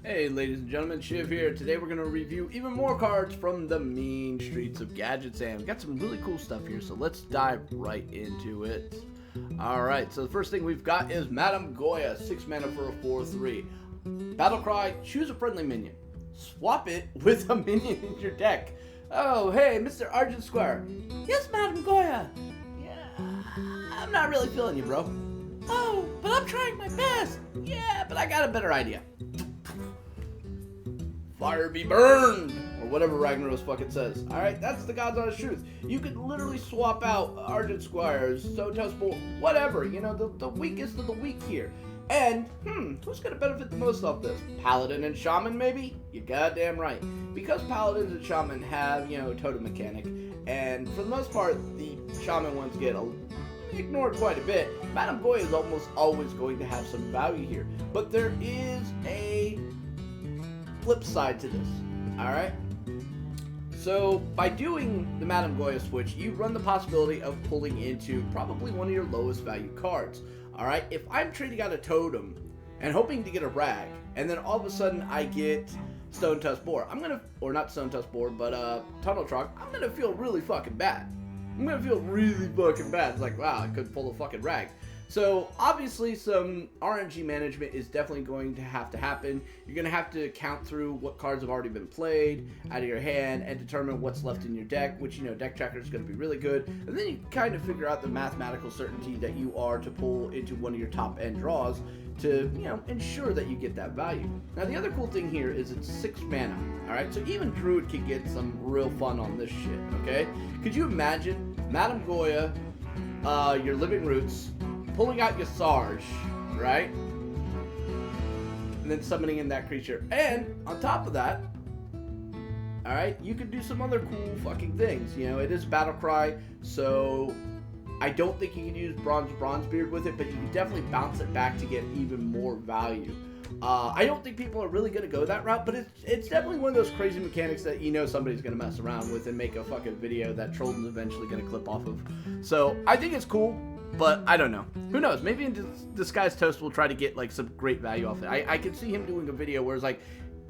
Hey ladies and gentlemen, Shiv here. Today we're going to review even more cards from the mean streets of Gadetzan. We've got some really cool stuff here, so let's dive right into it. Alright, so the first thing we've got is Madame Goya, 6 mana for a 4/3. Battle cry, choose a friendly minion. Swap it with a minion in your deck. Oh, hey, Mr. Argent Square. Yes, Madame Goya. Yeah, I'm not really feeling you, bro. Oh, but I'm trying my best. Yeah, but I got a better idea. Fire be burned, or whatever Ragnaros fucking says. Alright, that's the God's honest truth. You could literally swap out Argent Squires, Sotos Bolt, whatever, you know, the weakest of the weak here. And, who's gonna benefit the most off this? Paladin and Shaman, maybe? You're goddamn right. Because Paladins and Shaman have, you know, totem mechanic, and for the most part, the Shaman ones get ignored quite a bit. Madame Goya is almost always going to have some value here. But there is a flip side to this, alright? So, by doing the Madame Goya switch, you run the possibility of pulling into probably one of your lowest value cards, alright? If I'm trading out a totem and hoping to get a rag, and then all of a sudden I get Stone Tusk Boar, or not Stone Tusk Boar, but Tunnel Trog, I'm gonna feel really fucking bad. I'm gonna feel really fucking bad. It's like, wow, I couldn't pull a fucking rag. So, obviously, some RNG management is definitely going to happen. You're going to have to count through what cards have already been played out of your hand and determine what's left in your deck, which, you know, Deck Tracker is going to be really good. And then you kind of figure out the mathematical certainty that you are to pull into one of your top-end draws to, you know, ensure that you get that value. Now, the other cool thing here is it's 6 mana, alright? So even Druid can get some real fun on this shit, okay? Could you imagine Madame Goya, your Living Roots, pulling out your Sarge, right? And then summoning in that creature. And on top of that, alright, you could do some other cool fucking things. You know, it is Battle Cry, so I don't think you can use Bronzebeard with it, but you can definitely bounce it back to get even more value. I don't think people are really going to go that route, but it's definitely one of those crazy mechanics that you know somebody's going to mess around with and make a fucking video that Trollden's eventually going to clip off of. So, I think it's cool. But I don't know. Who knows? Maybe in Disguised Toast will try to get like some great value off it. I can see him doing a video where it's like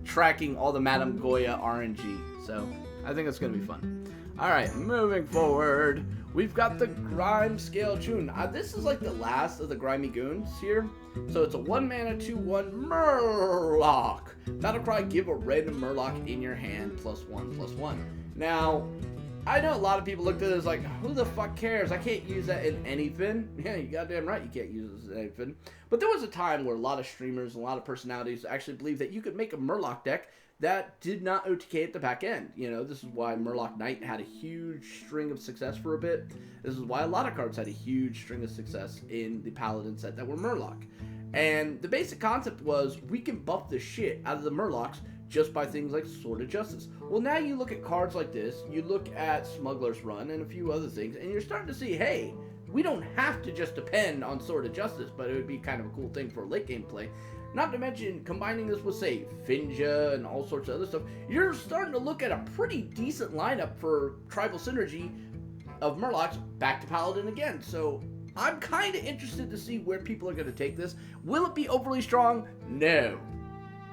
tracking all the Madame Goya RNG. So I think it's going to be fun. Alright, moving forward. We've got the Grime Scale Tune. This is like the last of the Grimy Goons here. So it's a 1 mana 2/1 Murloc. Battle cry, give a random Murloc in your hand +1/+1. Now, I know a lot of people looked at it as like, who the fuck cares? I can't use that in anything. Yeah, you goddamn right you can't use this in anything. But there was a time where a lot of streamers and a lot of personalities actually believed that you could make a Murloc deck that did not OTK at the back end. You know, this is why Murloc Knight had a huge string of success for a bit. This is why a lot of cards had a huge string of success in the Paladin set that were Murloc. And the basic concept was, we can buff the shit out of the Murlocs just by things like Sword of Justice. Well, now you look at cards like this, you look at Smuggler's Run and a few other things, and you're starting to see, hey, we don't have to just depend on Sword of Justice, but it would be kind of a cool thing for late game play. Not to mention, combining this with, say, Finja and all sorts of other stuff, you're starting to look at a pretty decent lineup for tribal synergy of Murlocs back to Paladin again. So I'm kind of interested to see where people are going to take this. Will it be overly strong? No.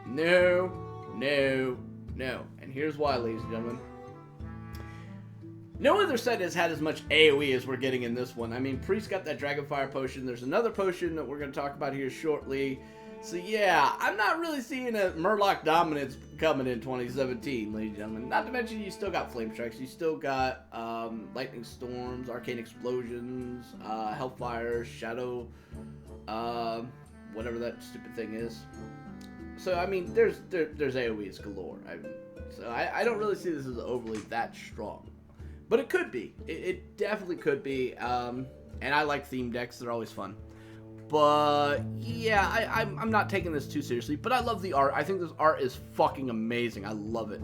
No. No, no. And here's why, ladies and gentlemen. No other set has had as much AoE as we're getting in this one. I mean, Priest got that Dragonfire potion. There's another potion that we're going to talk about here shortly. So yeah, I'm not really seeing a Murloc dominance coming in 2017, ladies and gentlemen. Not to mention you still got Flame Strikes. You still got Lightning Storms, Arcane Explosions, Hellfire, Shadow, whatever that stupid thing is. So, I mean, there's AoEs galore. I don't really see this as overly that strong. But it could be. It definitely could be. And I like theme decks. They're always fun. But, yeah, I'm not taking this too seriously. But I love the art. I think this art is fucking amazing. I love it.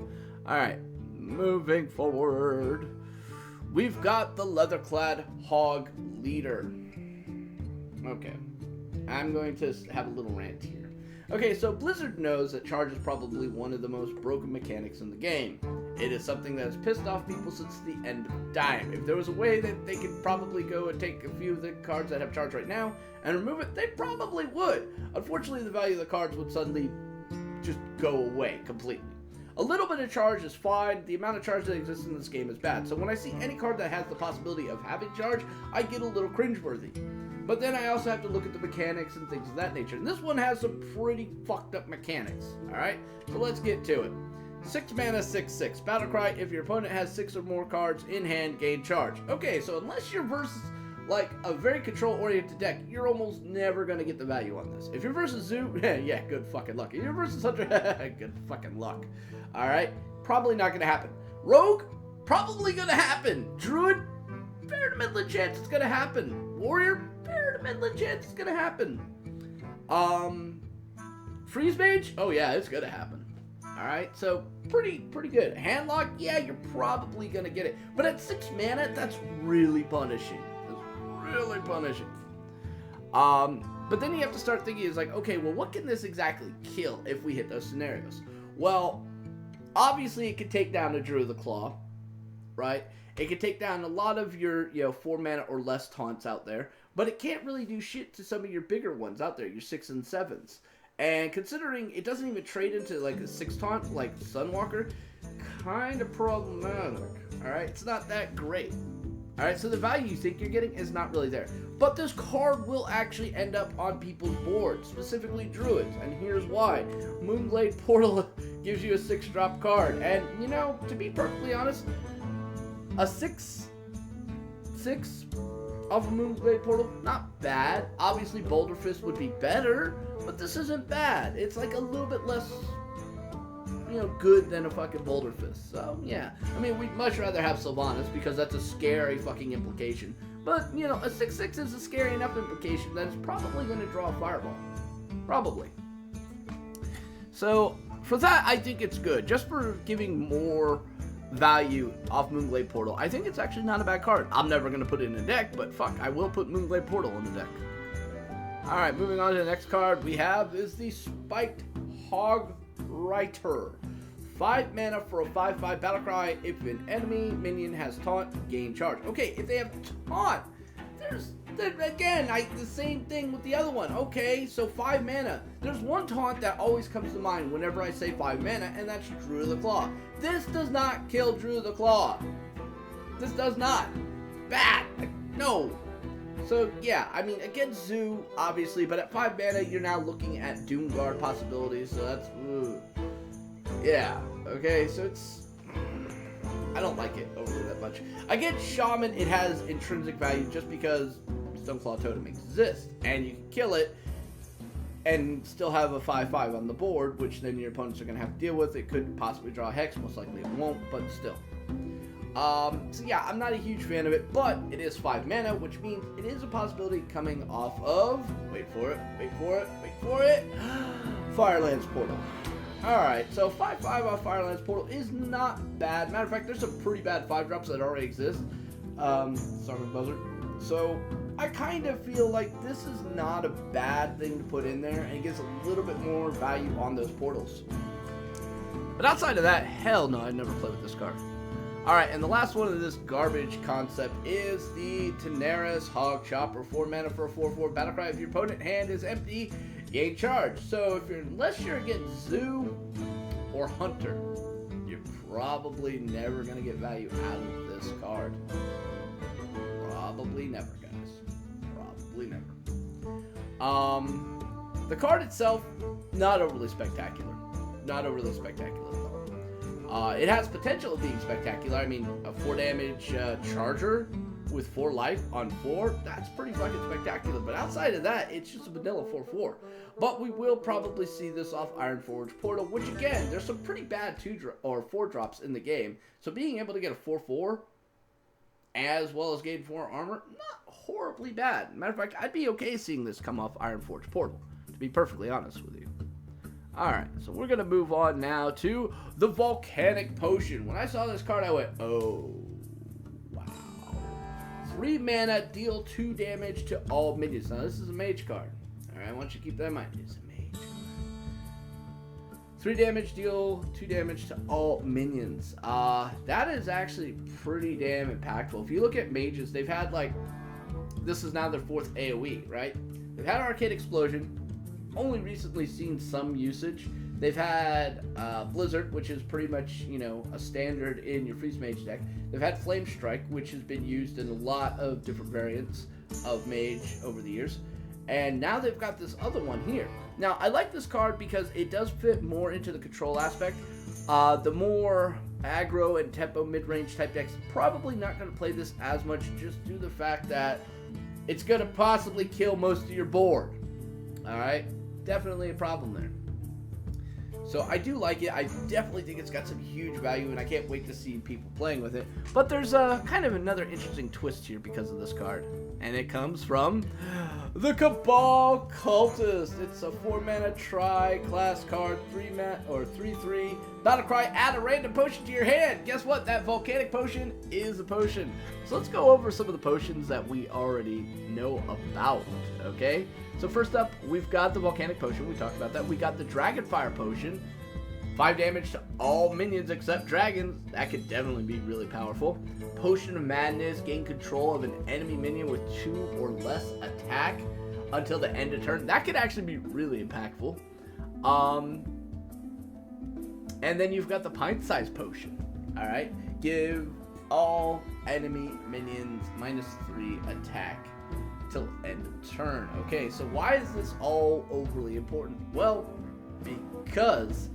Alright, moving forward. We've got the Leatherclad Hog Leader. Okay. I'm going to have a little rant here. Okay, so Blizzard knows that charge is probably one of the most broken mechanics in the game. It is something that has pissed off people since the end of time. If there was a way that they could probably go and take a few of the cards that have charge right now and remove it, they probably would. Unfortunately, the value of the cards would suddenly just go away completely. A little bit of charge is fine. The amount of charge that exists in this game is bad. So when I see any card that has the possibility of having charge, I get a little cringeworthy. But then I also have to look at the mechanics and things of that nature. And this one has some pretty fucked up mechanics. Alright, so let's get to it. 6 mana, 6/6. Battlecry, if your opponent has 6 or more cards in hand, gain charge. Okay, so unless you're versus like a very control-oriented deck, you're almost never going to get the value on this. If you're versus Zoo, yeah, good fucking luck. If you're versus Hunter, good fucking luck. Alright, probably not going to happen. Rogue, probably going to happen. Druid, fair to middling chance it's going to happen. Warrior, fair to middling chance it's going to happen. Freeze Mage, oh yeah, it's going to happen. Alright, so pretty good. Handlock, yeah, you're probably going to get it. But at 6 mana, that's really punishing. Really punishing. But then you have to start thinking, it's like, okay, well, what can this exactly kill if we hit those scenarios? Well, obviously it could take down the Druid of the Claw, right? It could take down a lot of your, 4 mana or less taunts out there, but it can't really do shit to some of your bigger ones out there, your 6 and 7s. And considering it doesn't even trade into like a 6 taunt like Sunwalker, kind of problematic. Alright, it's not that great. Alright, so the value you think you're getting is not really there. But this card will actually end up on people's boards, specifically Druids, and here's why. Moonglade Portal gives you a 6-drop card, and, to be perfectly honest, a 6 off of Moonglade Portal, not bad. Obviously, Boulder Fist would be better, but this isn't bad. It's like a little bit less good than a fucking Boulder Fist. So, yeah. I mean, we'd much rather have Sylvanas because that's a scary fucking implication. But, a 6/6 is a scary enough implication that it's probably going to draw a Fireball. Probably. So, for that, I think it's good. Just for giving more value off Moonglade Portal, I think it's actually not a bad card. I'm never going to put it in a deck, but fuck, I will put Moonglade Portal in the deck. Alright, moving on to the next card we have is the Spiked Hog Writer. 5 mana for a 5/5 Battlecry. If an enemy minion has taunt, gain charge. Okay, if they have taunt, the same thing with the other one. Okay, so 5 mana. There's one taunt that always comes to mind whenever I say 5 mana, and that's Druid of the Claw. This does not kill Druid of the Claw. This does not. Bad. No. So, yeah, I mean, against Zoo, obviously, but at 5 mana, you're now looking at Doomguard possibilities, so that's... Yeah, okay, so it's... I don't like it overly that much. Against Shaman, it has intrinsic value just because Stoneclaw Totem exists, and you can kill it and still have a 5/5 on the board, which then your opponents are going to have to deal with. It could possibly draw a Hex, most likely it won't, but still. So yeah, I'm not a huge fan of it, but it is 5 mana, which means it is a possibility coming off of, wait for it, Firelands Portal. Alright, so 5/5 off Firelands Portal is not bad. Matter of fact, there's some pretty bad 5-drops that already exist. Summer Buzzard. So, I kind of feel like this is not a bad thing to put in there, and it gets a little bit more value on those portals. But outside of that, hell no, I'd never play with this card. Alright, and the last one of this garbage concept is the Tanaris Hog Chopper. 4 mana for a 4/4 Battlecry. If your opponent hand is empty, gain charge. So unless you're against Zoo or Hunter, you're probably never going to get value out of this card. Probably never, guys. Probably never. The card itself, not overly spectacular. Not overly spectacular at all. It has potential of being spectacular. I mean, a 4 damage charger with 4 life on 4, that's pretty fucking spectacular. But outside of that, it's just a vanilla 4/4. But we will probably see this off Ironforge Portal, which again, there's some pretty bad 4 drops in the game. So being able to get a 4/4 as well as gain 4 armor, not horribly bad. Matter of fact, I'd be okay seeing this come off Ironforge Portal, to be perfectly honest with you. Alright, so we're going to move on now to the Volcanic Potion. When I saw this card, I went, oh, wow. 3 mana, deal 2 damage to all minions. Now, this is a mage card. Alright, I want you to keep that in mind. It's a mage card. 3 damage, deal 2 damage to all minions. That is actually pretty damn impactful. If you look at mages, they've had, like, this is now their 4th AoE, right? They've had Arcade Explosion. only recently seen some usage. They've had Blizzard, which is pretty much, you know, a standard in your Freeze Mage deck. They've had Flame Strike, which has been used in a lot of different variants of Mage over the years. And now they've got this other one here. Now, I like this card because it does fit more into the control aspect. The more aggro and tempo mid-range type decks probably not going to play this as much, just due to the fact that it's going to possibly kill most of your board. Alright? Definitely a problem there. So I do like it. I definitely think it's got some huge value, and I can't wait to see people playing with it. But there's kind of another interesting twist here because of this card. And it comes from the Cabal Cultist. It's a 4-mana tri-class card, 3/3. Battlecry, add a random potion to your hand. Guess what? That Volcanic Potion is a potion. So let's go over some of the potions that we already know about, okay? So first up, we've got the Volcanic Potion. We talked about that. We got the Dragonfire Potion. 5 damage to all minions except dragons. That could definitely be really powerful. Potion of Madness. Gain control of an enemy minion with 2 or less attack until the end of turn. That could actually be really impactful. And then you've got the Pint-Sized Potion. Alright. Give all enemy minions -3 attack till end of turn. Okay, so why is this all overly important? Well, because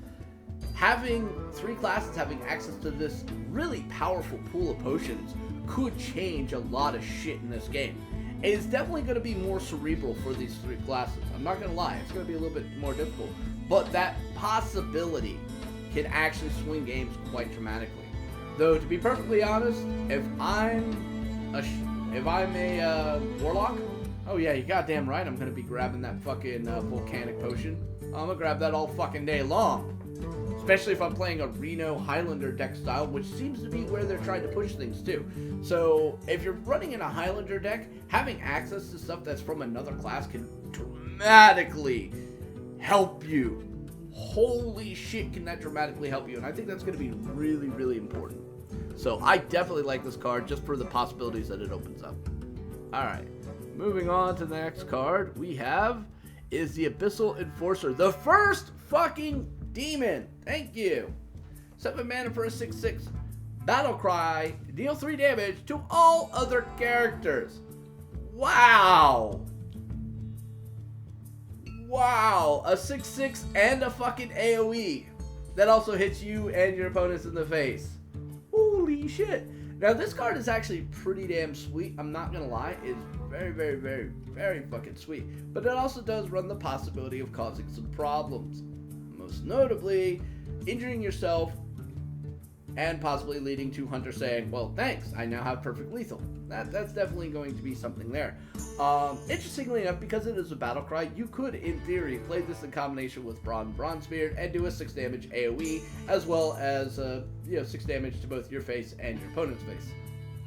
having 3 classes having access to this really powerful pool of potions could change a lot of shit in this game. It is definitely going to be more cerebral for these 3 classes. I'm not going to lie, it's going to be a little bit more difficult. But that possibility can actually swing games quite dramatically. Though, to be perfectly honest, if I'm a warlock, oh yeah, you goddamn right, I'm going to be grabbing that fucking Volcanic Potion. I'm going to grab that all fucking day long. Especially if I'm playing a Reno Highlander deck style, which seems to be where they're trying to push things too. So if you're running in a Highlander deck, having access to stuff that's from another class can dramatically help you. Holy shit, can that dramatically help you? And I think that's going to be really, really important. So I definitely like this card just for the possibilities that it opens up. Alright, moving on to the next card we have is the Abyssille Enforcer. The first fucking demon. Thank you. 7 mana for a 6/6. Battlecry. Deal 3 damage to all other characters. Wow. Wow. A 6/6 and a fucking AoE. That also hits you and your opponents in the face. Holy shit. Now this card is actually pretty damn sweet. I'm not gonna lie. It's very, very, very, very fucking sweet. But it also does run the possibility of causing some problems. Most notably, injuring yourself and possibly leading to Hunter saying, well, thanks, I now have perfect lethal. That's definitely going to be something there. Interestingly enough, because it is a battle cry, you could, in theory, play this in combination with Bronzebeard and do a 6 damage AoE, as well as 6 damage to both your face and your opponent's face.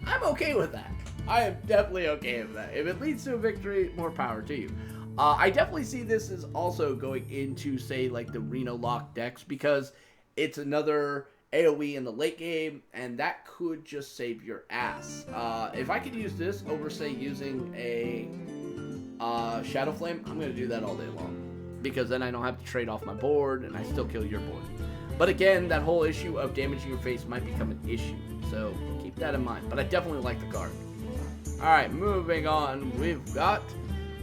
I'm okay with that. I am definitely okay with that. If it leads to a victory, more power to you. I definitely see this as also going into, say, like the Reno lock decks, because it's another AoE in the late game, and that could just save your ass. If I could use this over, say, using a Shadow Flame, I'm going to do that all day long, because then I don't have to trade off my board, and I still kill your board. But again, that whole issue of damaging your face might become an issue, so keep that in mind. But I definitely like the card. Alright, moving on, we've got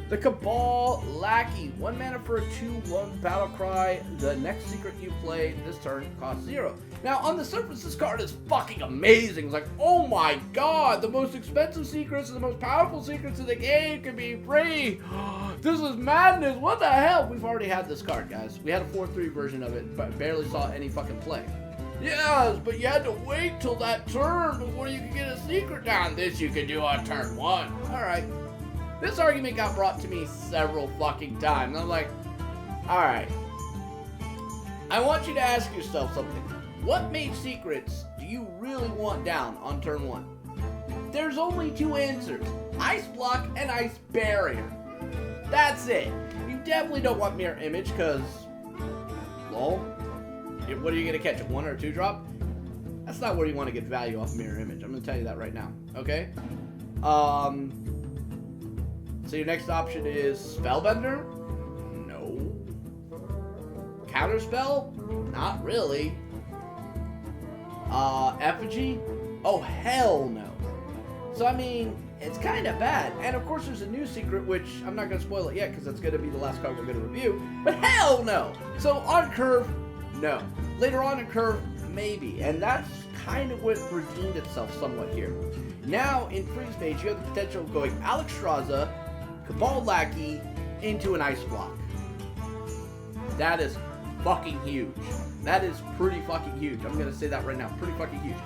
the Cabal Lackey. 1 mana for a 2/1 Battlecry. The next secret you play this turn costs 0. Now, on the surface, this card is fucking amazing. It's like, oh my god, the most expensive secrets and the most powerful secrets in the game can be free. This is madness. What the hell? We've already had this card, guys. We had a 4/3 version of it, but barely saw any fucking play. Yes, but you had to wait till that turn before you could get a secret down. This you could do on turn 1. Alright. This argument got brought to me several fucking times. I'm like, alright. I want you to ask yourself something. What mage secrets do you really want down on turn 1? There's only 2 answers. Ice Block and Ice Barrier. That's it. You definitely don't want Mirror Image, because, lol, what are you going to catch, a 1 or a 2 drop? That's not where you want to get value off Mirror Image. I'm going to tell you that right now, okay? So your next option is Spellbender? No. Counterspell? Not really. Effigy? Oh, hell no. So, I mean, it's kind of bad. And, of course, there's a new secret, which I'm not going to spoil it yet because that's going to be the last card we're going to review. But hell no! So, on curve, no. Later on in curve, maybe. And that's kind of what redeemed itself somewhat here. Now, in Freeze Mage, you have the potential of going Alexstrasza, Cabal Lackey, into an Ice Block. That is fucking huge. That is pretty fucking huge. I'm going to say that right now. Pretty fucking huge.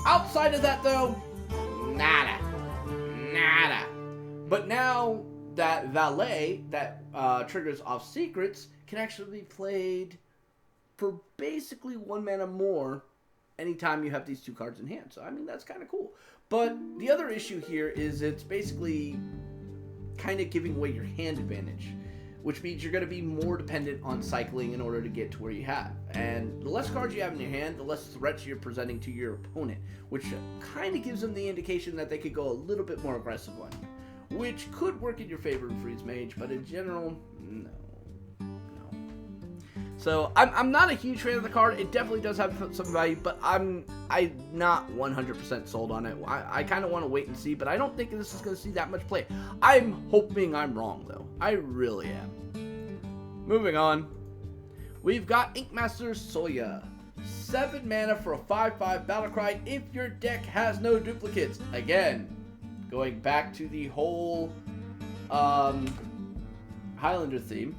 Outside of that, though, nada. Nada. But now that Valet, that triggers off secrets, can actually be played for basically 1 mana more anytime you have these 2 cards in hand. So, I mean, that's kind of cool. But the other issue here is it's basically kind of giving away your hand advantage, which means you're going to be more dependent on cycling in order to get to where you have. And the less cards you have in your hand, the less threats you're presenting to your opponent, which kind of gives them the indication that they could go a little bit more aggressive on you, which could work in your favor in Freeze Mage, but in general, no. So, I'm not a huge fan of the card. It definitely does have some value, but I'm not 100% sold on it. I kind of want to wait and see, but I don't think this is going to see that much play. I'm hoping I'm wrong, though. I really am. Moving on. We've got Inkmaster Soya. 7 mana for a 5/5 battlecry if your deck has no duplicates. Again, going back to the whole Highlander theme.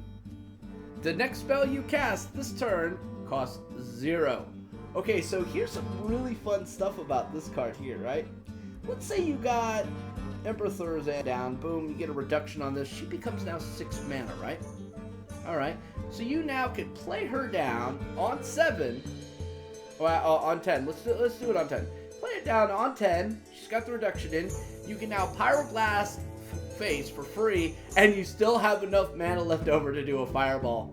The next spell you cast this turn costs 0. Okay, so here's some really fun stuff about this card here, right? Let's say you got Emperor Thurzan down. Boom, you get a reduction on this. She becomes now 6 mana, right? Alright, so you now can play her down on 7. Well, on 10. Let's do it on 10. Play it down on 10. She's got the reduction in. You can now Pyroblast face for free, and you still have enough mana left over to do a fireball.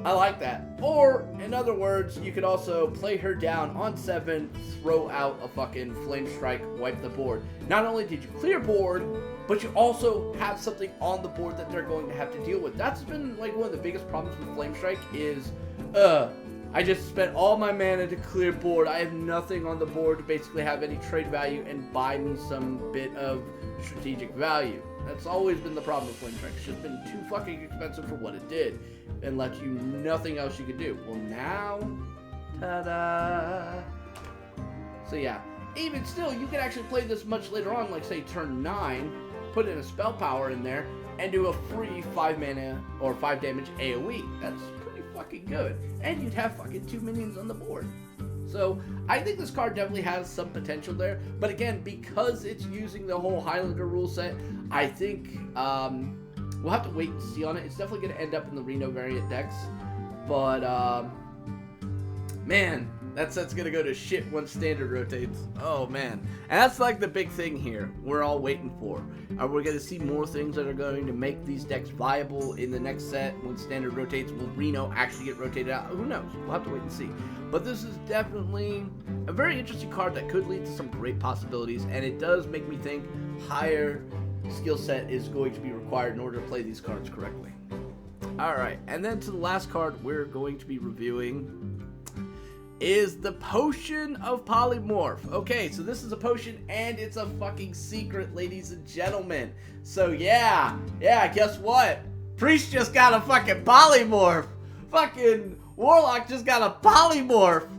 I like that. Or, in other words, you could also play her down on 7, throw out a fucking Flame Strike, wipe the board. Not only did you clear board, but you also have something on the board that they're going to have to deal with. That's been like one of the biggest problems with Flame Strike is, I just spent all my mana to clear board. I have nothing on the board to basically have any trade value and buy me some bit of strategic value. That's always been the problem with Flame Strike. It's just been too fucking expensive for what it did and left you nothing else you could do. Well, now, ta-da! So yeah, even still, you can actually play this much later on, like say turn 9, put in a spell power in there, and do a free 5 mana or 5 damage AoE. That's fucking good, and you'd have fucking 2 minions on the board. So I think this card definitely has some potential there, but again, because it's using the whole Highlander rule set, I think we'll have to wait and see on it. It's definitely going to end up in the Reno variant decks, but man, that set's going to go to shit once Standard rotates. Oh man, and that's like the big thing here we're all waiting for. Are we going to see more things that are going to make these decks viable in the next set when Standard rotates? Will Reno actually get rotated out? Who knows? We'll have to wait and see. But this is definitely a very interesting card that could lead to some great possibilities, and it does make me think higher skill set is going to be required in order to play these cards correctly. Alright, and then to the last card we're going to be reviewing is the Potion of Polymorph. Okay, so this is a potion and it's a fucking secret, ladies and gentlemen. So yeah, guess what? Priest just got a fucking polymorph. Fucking Warlock just got a polymorph.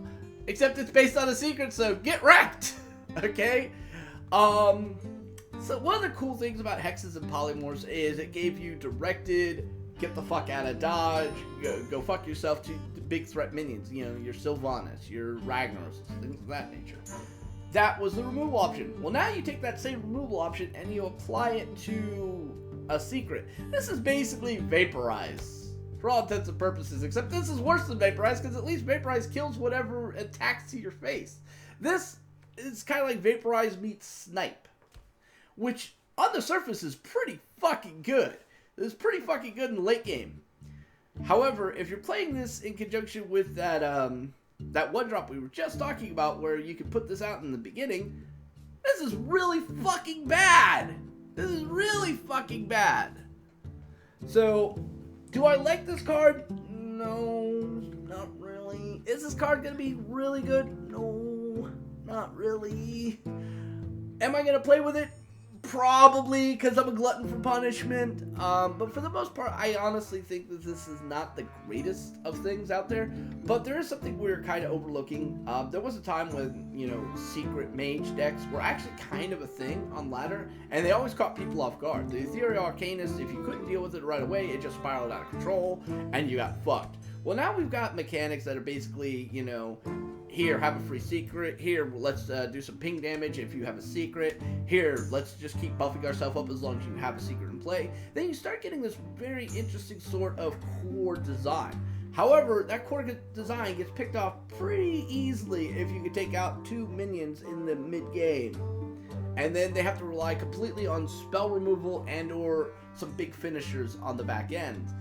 Except it's based on a secret, so get wrecked. Okay? So one of the cool things about hexes and polymorphs is it gave you directed, get the fuck out of dodge, go fuck yourself to the big threat minions, you know, your Sylvanas, your Ragnaros, things of that nature. That was the removal option. Well, now you take that same removal option and you apply it to a secret. This is basically Vaporize, for all intents and purposes, except this is worse than Vaporize, because at least Vaporize kills whatever attacks to your face. This is kind of like Vaporize meets Snipe, which on the surface is pretty fucking good. It's pretty fucking good in the late game. However, if you're playing this in conjunction with that that one drop we were just talking about, where you can put this out in the beginning, this is really fucking bad. This is really fucking bad. So, do I like this card? No, not really. Is this card going to be really good? No, not really. Am I going to play with it? Probably, because I'm a glutton for punishment. But for the most part, I honestly think that this is not the greatest of things out there. But there is something we're kind of overlooking. There was a time when, you know, secret mage decks were actually kind of a thing on ladder, and they always caught people off guard. The Ethereal Arcanist, if you couldn't deal with it right away, it just spiraled out of control, and you got fucked. Well, now we've got mechanics that are basically, you know, here, have a free secret. Here, let's do some ping damage if you have a secret. Here, let's just keep buffing ourselves up as long as you have a secret in play. Then you start getting this very interesting sort of core design. However, that core design gets picked off pretty easily if you can take out 2 minions in the mid-game. And then they have to rely completely on spell removal and or some big finishers on the back end.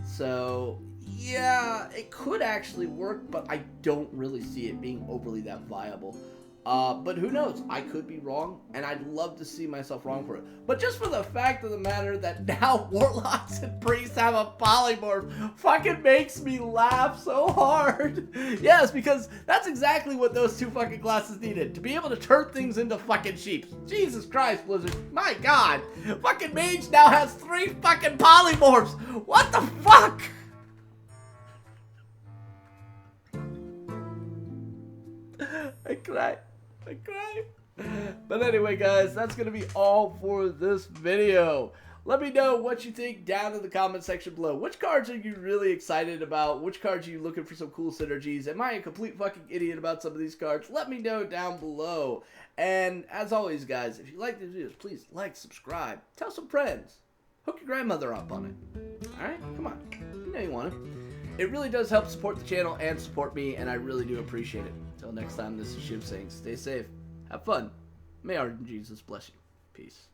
So, yeah, it could actually work, but I don't really see it being overly that viable. But who knows? I could be wrong, and I'd love to see myself wrong for it. But just for the fact of the matter that now Warlocks and Priests have a polymorph fucking makes me laugh so hard. Yes, because that's exactly what those 2 fucking classes needed. To be able to turn things into fucking sheep. Jesus Christ, Blizzard. My God. Fucking Mage now has 3 fucking polymorphs. What the fuck? I cry. But anyway, guys, that's going to be all for this video. Let me know what you think down in the comment section below. Which cards are you really excited about? Which cards are you looking for some cool synergies? Am I a complete fucking idiot about some of these cards? Let me know down below. And as always, guys, if you like these videos, please like, subscribe, tell some friends. Hook your grandmother up on it. Alright? Come on. You know you want it. It really does help support the channel and support me, and I really do appreciate it. Until next time, this is Shiv saying stay safe, have fun, may our Jesus bless you. Peace.